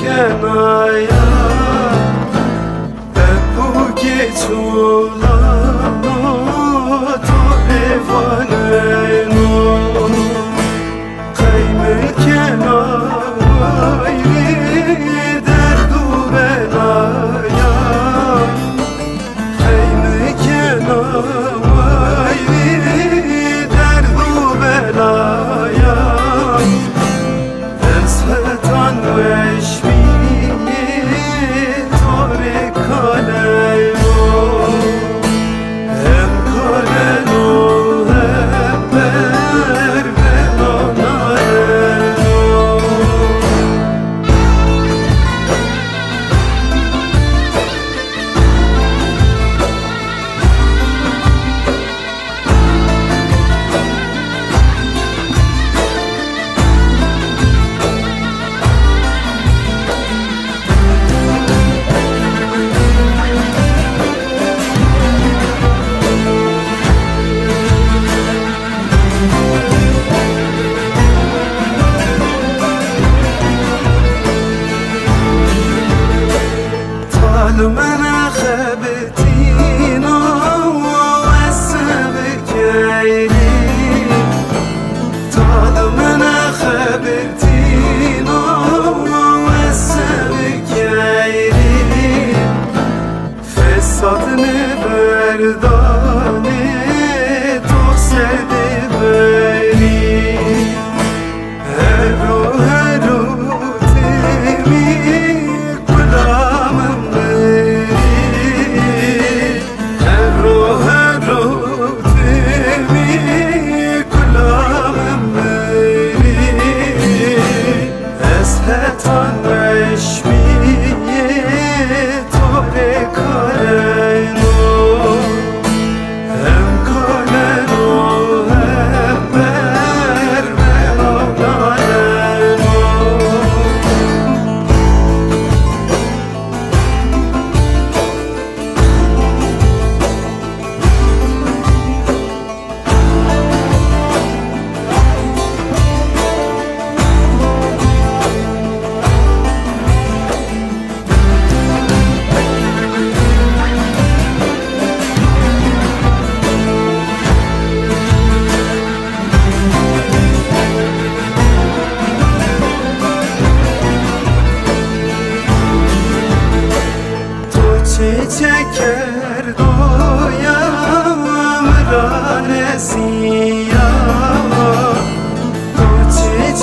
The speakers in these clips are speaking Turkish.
kenaya bu geç olan o torevane no kayme kenaya derdu belaya kayme kenaya derdu belaya eshetan veşmi tore kalemo hem kaleno hem ber velonareno من خبتينا واسبك عيني تعال من خبتينا واسبك عيني فسادني برداني توسد بيني هرو تمي eshetan veşmi tore kaleno hem kaleno hem ber velonareno çeker doyam ranesiya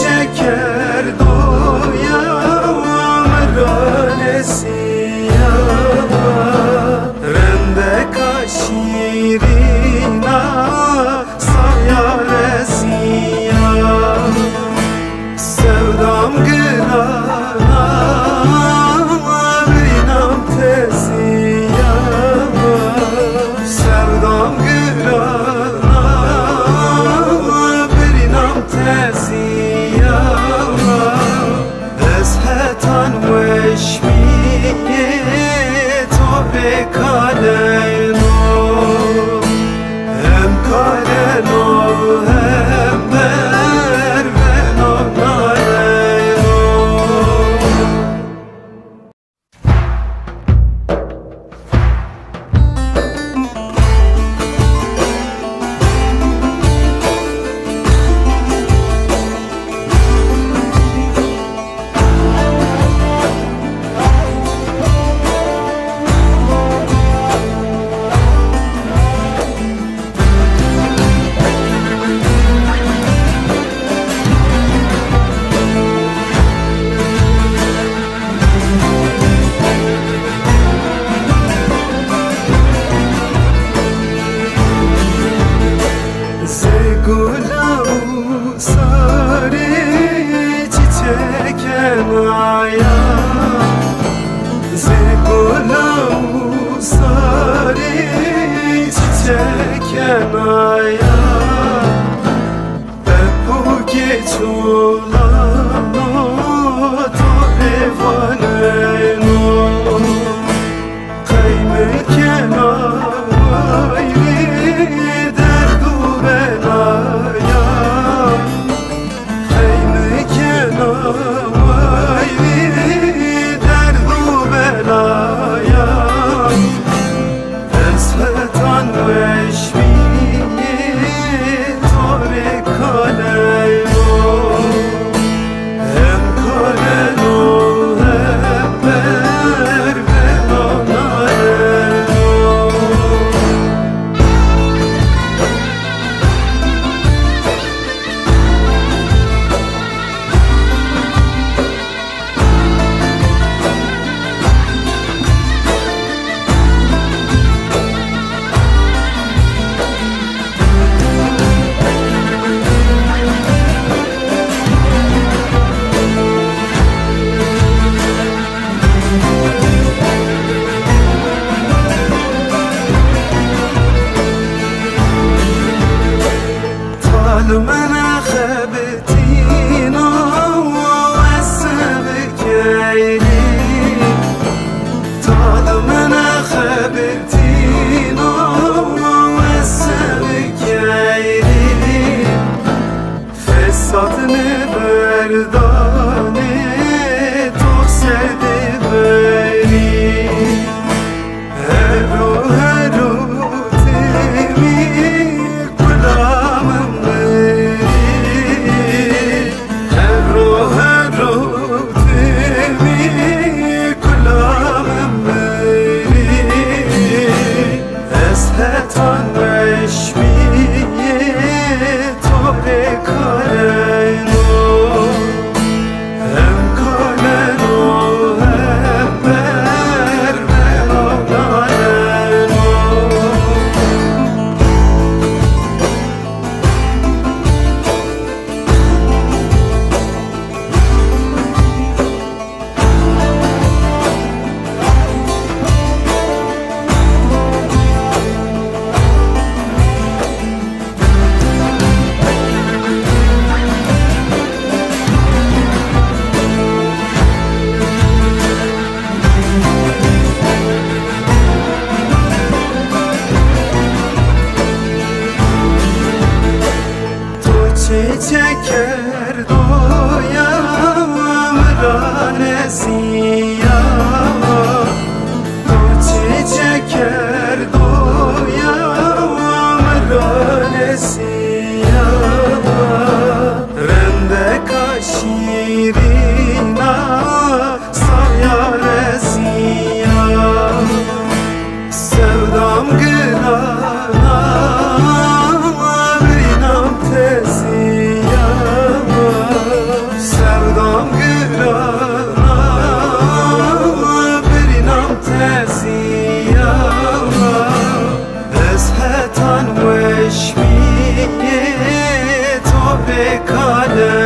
çeker doyam ranesiya rende kaşirina sayaresiya sevdam gırana binam tesiya sevdam gırana binam tesiya eshetan veşmi tore kaleno hem kaleno hem ber velonareno kenaya Zegolavu sari çiçek kenaya Bu geç olan o torevane no kayme kenaya derdu belaya kayme kenaya من خبتينا واسبك عيني طال من خبتينا واسبك عيني فساتني برداني توسد بري هرو هرو تمي كلام Tan beşmiye tore kaleno hem kaleno hem berbeno kaleno Çeker doyam ranesiya çeker doyam ranesiya Rende kaşirina sayaresiya Sevdam gırana binam tezi Sevdam gırana birinam teziya Ezhetan veşmiye tobe kale